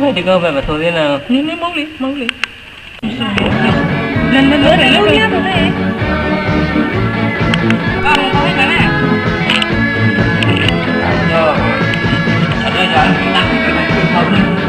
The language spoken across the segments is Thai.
phải thì cơ phải thôi thế nào nên móc đi lần nữa phải lâu nhá thôi này còn có cái này rồi ở đây là đặt cái này không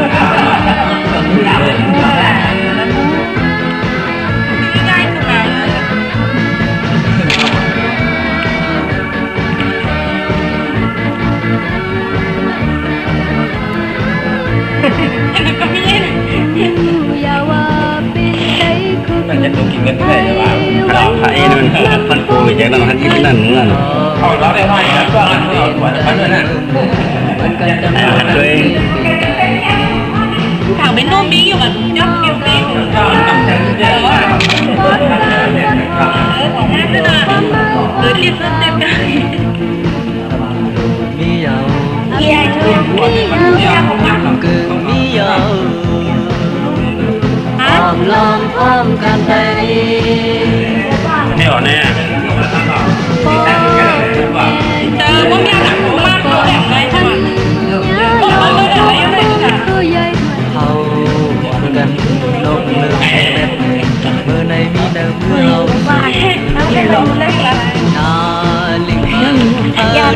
มันจะถูกกินกันได้หรือเปล่าเราไอ้นั่นมันปูไปจากนั้นมันกินนั่นนู่นเอาเราได้ไหมครับก็เอาหัวจะพันด้วยนะด้วยถามเป็นนุ่มมิ้งอยู่แบบยับมิ้วมิ้งเดี๋ยวว่าของแม่ด้วยนะหรือที่สุดเต็มกันมียาวมียาวคือมียาวลองพร้อมกันไปนี่หรอเนี่ยเจอพวกนี้หนักมากเขาแบบไหนใช่ไหมบอกเขาเลยอะไรยังไงกันเขากันโลกเลือกแบบเมื่อในมีเดิมเรานาลิง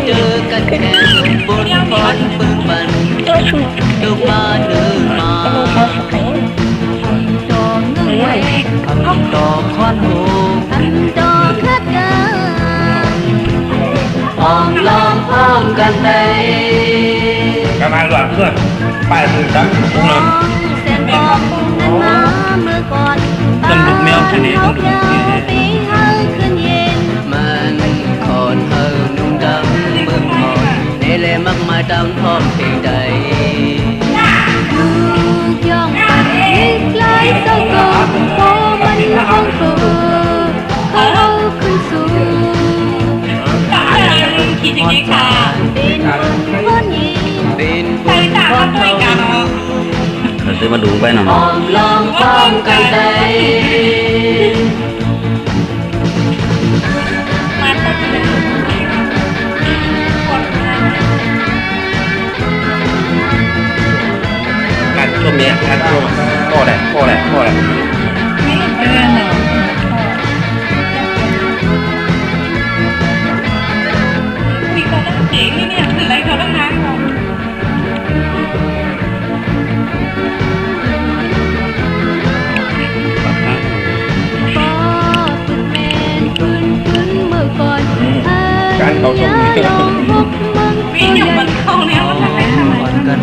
เจอกันแค่บนฟอนปึ้งบันดูมาเดินมาทำดอกควันหูทำดอกคัดกันพร้อมลองพร้อมกันไปกำลังหลับเพื่อนไปถึงจังทุกคนเส้นบอกนั้นมาเมื่อก่อนต้องลุกแมวชนิดต้องลุกปีเฮาขึ้นเย็นมันคนเฮานุ่งดำเมื่อก่อนในเล่มักมาดำพร้อมเพลงใดย่องไปไกลเจ้าก็พอมันคงสูเขาขึ้นสูคิดอย่างนี้ค่ะเป็นคนยิงเป็นคนตัวกันเขาซื้อมาดูไปหน่อยลองพร้อมกันได้ช่วงนี้การช่วงก็แหละมีคนตั้งเจ๋งนี่เนี่ยคืออะไรเขาตั้งนานก่อนการเขาชมวิ่งอยู่บนเขาเนี่ยมันทำไมวันกัน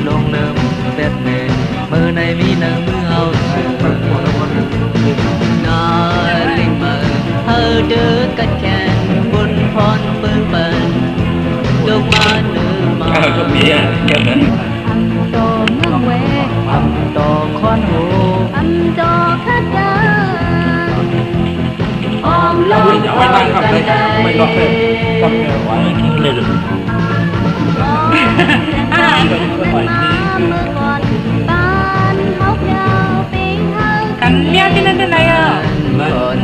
ลงเริ่มแบบเดิมเมื่อในมีหนังมือเอานาลิงมาเธอเดินกันแข่งบนพรเปิงเปิงลงมาเนื้อมาช่วงนี้เก็บเลยทำดอกเมืองเวทำดอกคอนหูทำดอกคัดกันออมลงพร้อมกันได้ไม่ล็อกเลยล็อกเลยว่าไม่คิดเลยหรือกันเมียที่นั่นเป็นไรอ่ะ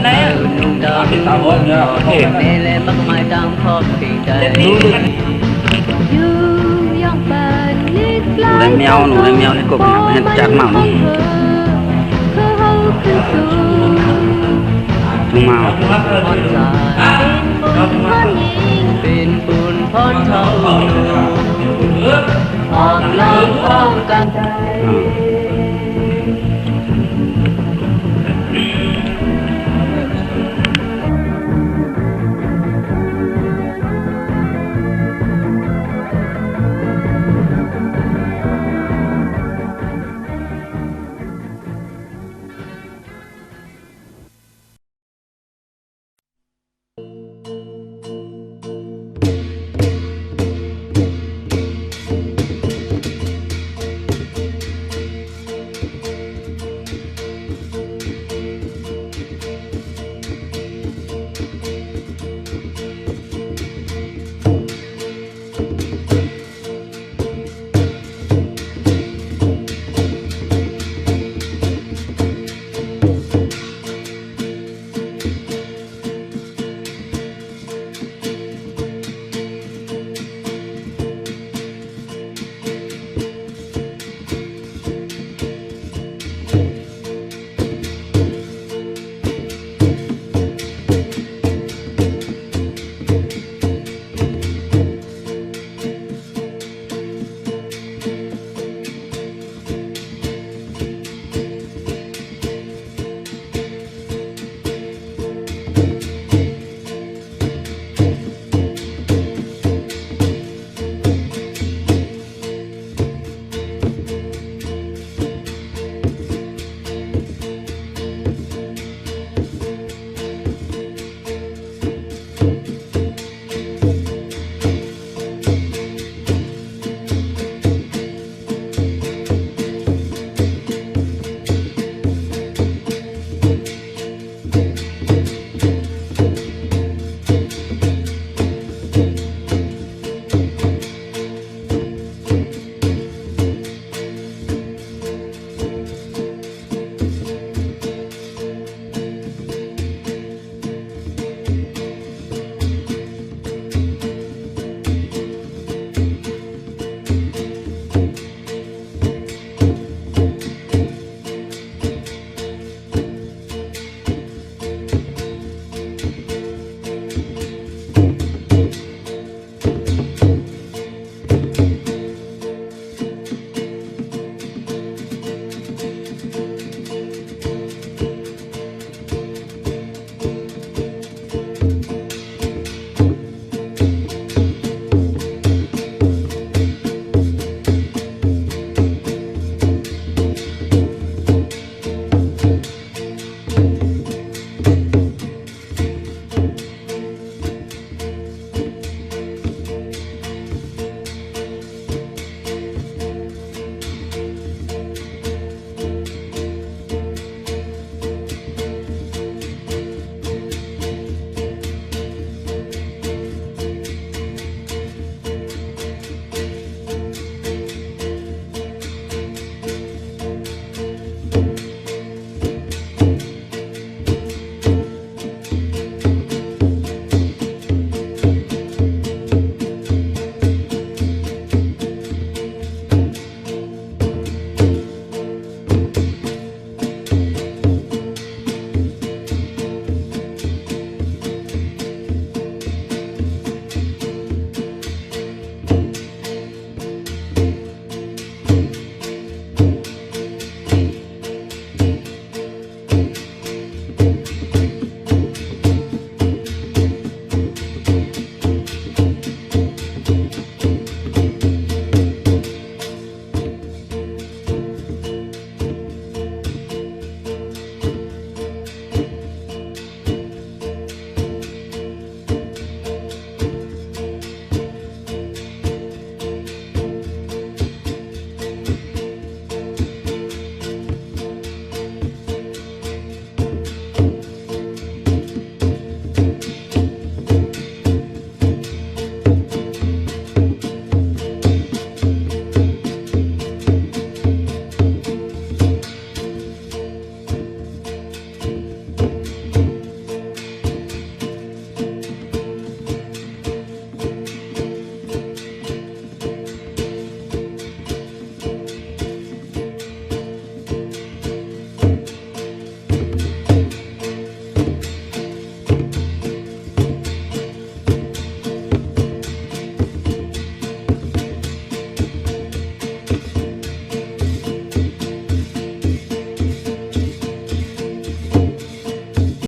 ไหนติดตามวันเนี่ยโอเคได้แมวหนูได้แมวให้กบให้จัดหมาหนูมาเป็นปูนพอดเท่าพร้อมลองพร้อมกัน